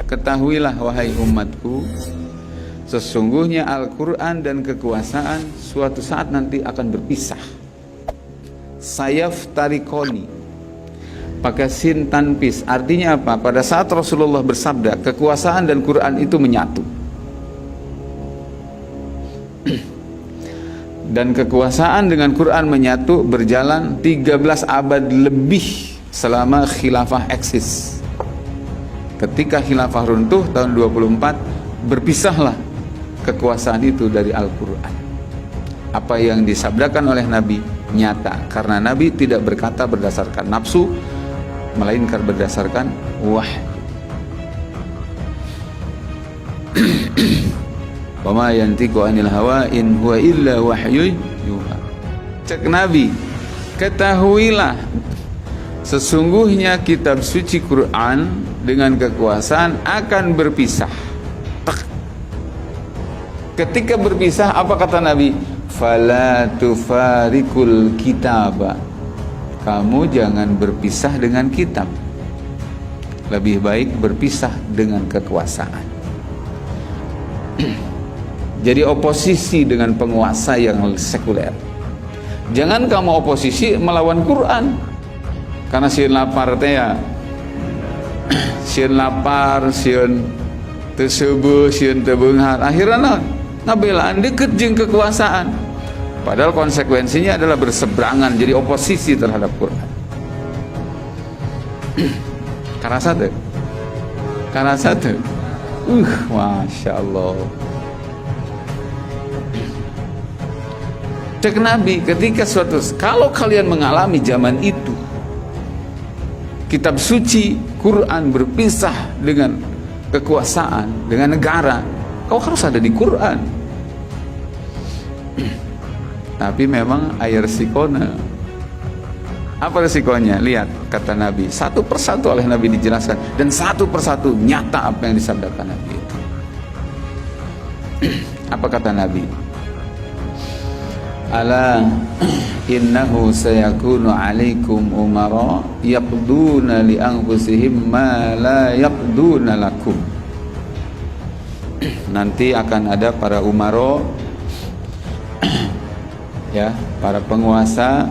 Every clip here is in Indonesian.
ketahuilah wahai umatku, sesungguhnya Al-Quran dan kekuasaan suatu saat nanti akan berpisah. Sayaftarikoni, pakai sin tanpis. Artinya apa? Pada saat Rasulullah bersabda, kekuasaan dan Quran itu menyatu. Dan kekuasaan dengan Quran menyatu berjalan 13 abad lebih selama khilafah eksis. Ketika khilafah runtuh tahun 24, berpisahlah kekuasaan itu dari Al-Quran. Apa yang disabdakan oleh Nabi nyata, karena Nabi tidak berkata berdasarkan nafsu, melainkan berdasarkan wahyu. Wa ma yantiqu 'anil hawa in huwa illa wahyun yuha. Cek Nabi, ketahuilah sesungguhnya kitab suci Quran dengan kekuasaan akan berpisah. Ketika berpisah, apa kata Nabi? Fala tufarikul kitaba. Kamu jangan berpisah dengan kitab. Lebih baik berpisah dengan kekuasaan. Jadi oposisi dengan penguasa yang sekuler. Jangan kamu oposisi melawan Quran. Karena sieun lapar teh ya, sieun lapar, sieun teu seubeul, sieun teu beunghar, akhirna ngabelaan deket jeung kekuasaan. Padahal konsekuensinya adalah berseberangan, jadi oposisi terhadap Quran. Karasa teu? Karasa teu? Masya Allah. Cek Nabi, ketika kalau kalian mengalami zaman itu, kitab suci Quran berpisah dengan kekuasaan, dengan negara, kau harus ada di Quran. Tapi memang air sikona. Apa resikonya? Lihat kata Nabi, satu persatu oleh Nabi dijelaskan, dan satu persatu nyata apa yang disabdakan Nabi itu. Apa kata Nabi? Ala innahu sayakunu alaikum umara yaqduna li anfusihim ma la yaqduna lakum. Nanti akan ada para umaro, ya, para penguasa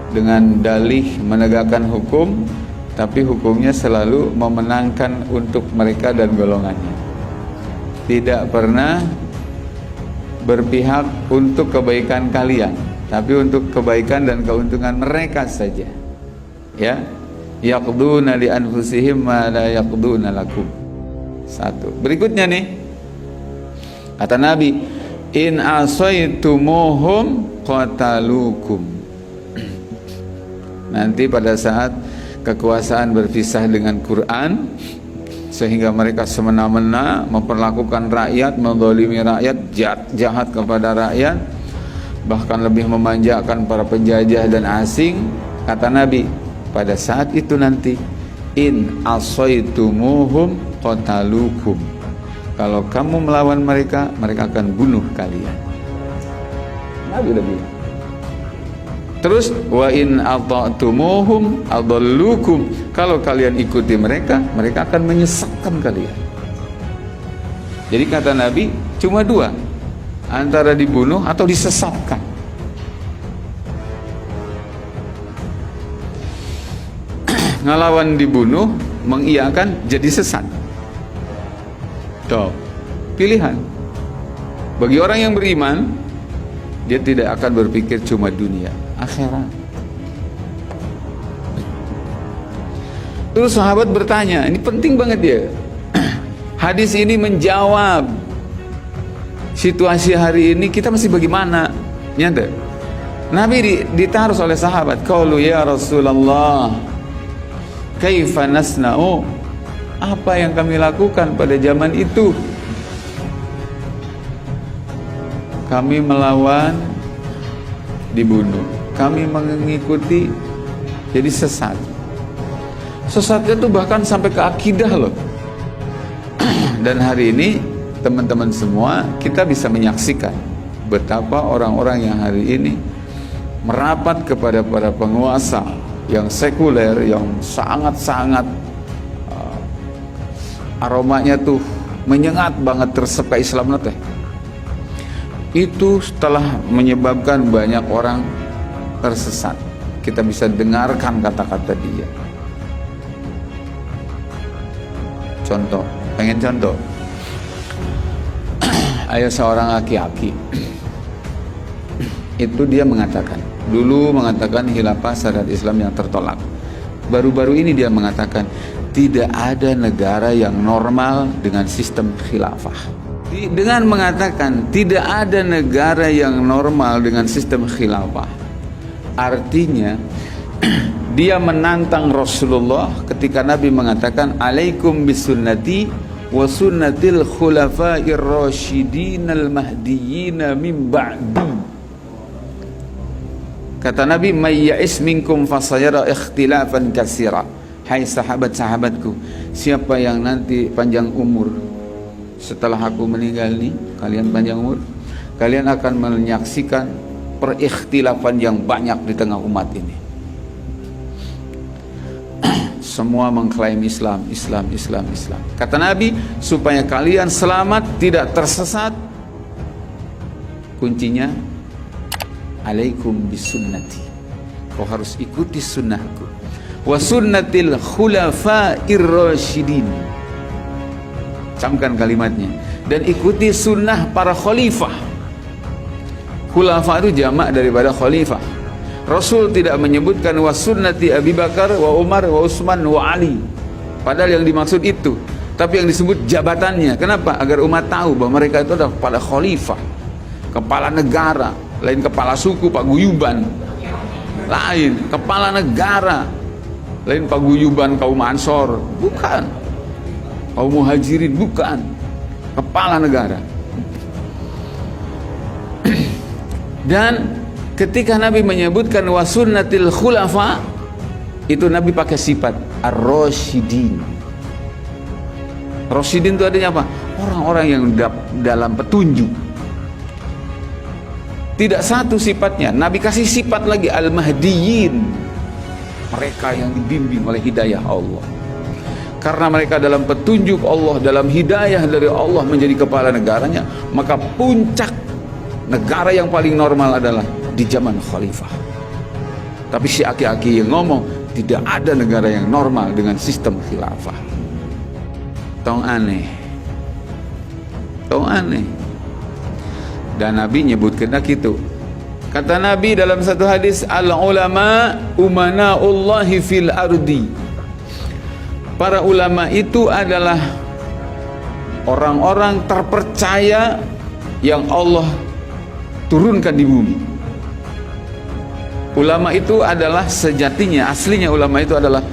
dengan dalih menegakkan hukum, tapi hukumnya selalu memenangkan untuk mereka dan golongannya. Tidak pernah berpihak untuk kebaikan kalian, tapi untuk kebaikan dan keuntungan mereka saja. Ya, yaqduna li anfusihim ma la yaqduna lakum. Satu. Berikutnya nih, kata Nabi, in asaitumuhum qatalukum. Nanti pada saat kekuasaan berpisah dengan Quran, sehingga mereka semena-mena memperlakukan rakyat, menzalimi rakyat, jahat kepada rakyat, bahkan lebih memanjakan para penjajah dan asing. Kata Nabi, pada saat itu nanti, in asaitumuhum qatalukum. Kalau kamu melawan mereka, mereka akan bunuh kalian. Nabi lebih. Terus wa in ata'tumuhum adallukum. Kalau kalian ikuti mereka, mereka akan menyesatkan kalian. Jadi kata Nabi cuma dua, antara dibunuh atau disesatkan. Ngelawan dibunuh, mengiyakan jadi sesat. Tuh, pilihan. Bagi orang yang beriman, dia tidak akan berpikir cuma dunia, akhirat. Terus sahabat bertanya, ini penting banget ya. Hadis ini menjawab situasi hari ini kita masih bagaimana? Nyata. Nabi ditaruh oleh sahabat, qalu ya Rasulullah, kaifa nasna'u? Apa yang kami lakukan pada zaman itu? Kami melawan, dibunuh. Kami mengikuti, jadi sesat. Sesatnya itu bahkan sampai ke akidah loh. Dan hari ini teman-teman semua, kita bisa menyaksikan betapa orang-orang yang hari ini merapat kepada para penguasa yang sekuler, yang sangat-sangat aromanya tuh menyengat banget, tersep ke Islam teh. Itu telah menyebabkan banyak orang tersesat. Kita bisa dengarkan kata-kata dia. Contoh, pengen contoh. Ada seorang laki-laki. Itu dia mengatakan, dulu mengatakan khilafah syariat Islam yang tertolak. Baru-baru ini dia mengatakan tidak ada negara yang normal dengan sistem khilafah. Dengan mengatakan tidak ada negara yang normal dengan sistem khilafah, artinya dia menantang Rasulullah ketika Nabi mengatakan alaikum bisunnati wa sunnatil khulafa'ir rasyidin al mahdiyyin min ba'di. Kata Nabi, may ya'is minkum fasayara ikhtilafan katsira. Hai sahabat-sahabatku, siapa yang nanti panjang umur setelah aku meninggal nih, kalian panjang umur, kalian akan menyaksikan perikhtilafan yang banyak di tengah umat ini. Semua mengklaim Islam. Kata Nabi, supaya kalian selamat, tidak tersesat, kuncinya alaikum bisunnati. Kau harus ikuti sunnahku. Wa sunnatil khulafa'ir rasyidin. Camkan kalimatnya. Dan ikuti sunnah para khalifah. Khulafa itu jamak daripada khalifah. Rasul tidak menyebutkan wa sunnati Abi Bakar wa Umar wa Utsman wa Ali. Padahal yang dimaksud itu. Tapi yang disebut jabatannya. Kenapa? Agar umat tahu bahwa mereka itu adalah kepala khalifah, kepala negara. Lain kepala suku, paguyuban. Lain kepala negara. Lain paguyuban kaum Ansor. Bukan. Kaum Muhajirin. Bukan. Kepala negara. Dan ketika Nabi menyebutkan wasunnatil khulafa, itu Nabi pakai sifat ar-rasyidin. Rasyidin itu artinya apa? Orang-orang yang dalam petunjuk. Tidak satu sifatnya, Nabi kasih sifat lagi al-mahdiyyin, mereka yang dibimbing oleh hidayah Allah. Karena mereka dalam petunjuk Allah, dalam hidayah dari Allah menjadi kepala negaranya, maka puncak negara yang paling normal adalah di zaman khalifah. Tapi si aki-aki yang ngomong tidak ada negara yang normal dengan sistem khilafah. Tong aneh. Dan Nabi nyebutkan gitu. Kata Nabi dalam satu hadis, al ulama umanaullahi fil ardi. Para ulama itu adalah orang-orang terpercaya yang Allah turunkan di bumi. Ulama itu adalah sejatinya, aslinya ulama itu adalah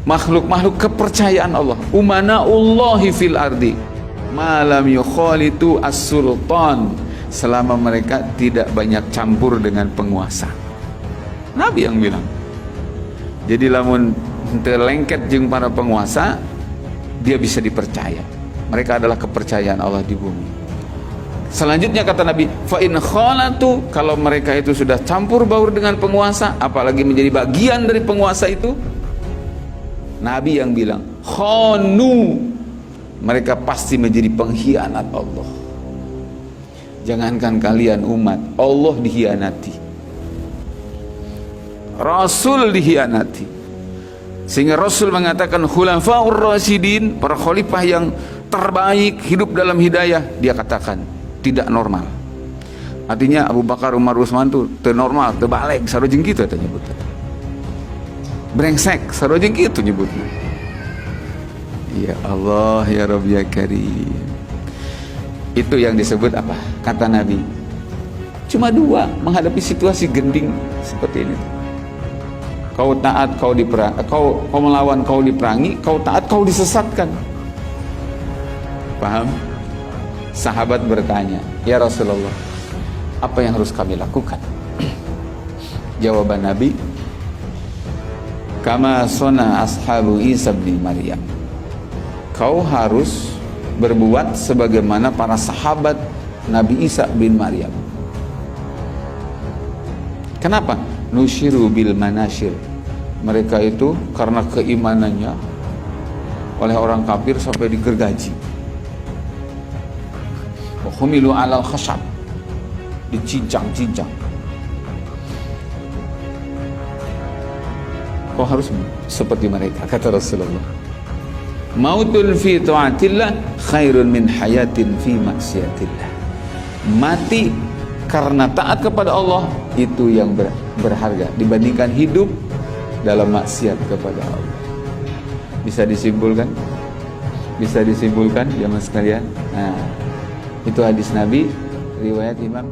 makhluk-makhluk kepercayaan Allah. Umanaullahi fil ardi malam yukhalitu as-sultan, selama mereka tidak banyak campur dengan penguasa. Nabi yang bilang. Jadi lamun terlengket jeung para penguasa, dia bisa dipercaya. Mereka adalah kepercayaan Allah di bumi. Selanjutnya kata Nabi, fa in khalatu, kalau mereka itu sudah campur baur dengan penguasa, apalagi menjadi bagian dari penguasa itu, Nabi yang bilang, khanu, mereka pasti menjadi pengkhianat Allah. Jangankan kalian umat, Allah dikhianati, Rasul dikhianati. Sehingga Rasul mengatakan khulafaur rasyidin, para khalifah yang terbaik hidup dalam hidayah, dia katakan tidak normal. Artinya Abu Bakar, Umar, Utsman itu normal, terbalik, sarojeng gitu katanya nyebutnya. Brengsek, sarojeng gitu nyebutnya. Ya Allah, ya Rabb ya Karim. Itu yang disebut apa? Kata Nabi, cuma dua menghadapi situasi gending seperti ini. Kau taat, kau melawan, kau diperangi. Kau taat, kau disesatkan. Paham? Sahabat bertanya, ya Rasulullah, apa yang harus kami lakukan? Jawaban Nabi, kama sona ashabu Isa bin Maryam. Kau harus berbuat sebagaimana para sahabat Nabi Isa bin Maryam. Kenapa? Nusyiru bil manashir. Mereka itu karena keimanannya oleh orang kafir sampai digergaji. Wa humilu 'alal khashab, dicincang-cincang. Kau harus seperti mereka, kata Rasulullah. Mautun fi ta'atillah khairun min hayatin fi maksiatillah. Mati karena taat kepada Allah itu yang berharga dibandingkan hidup dalam maksiat kepada Allah. Bisa disimpulkan? Bisa disimpulkan jemaah sekalian? Nah, itu hadis Nabi riwayat Imam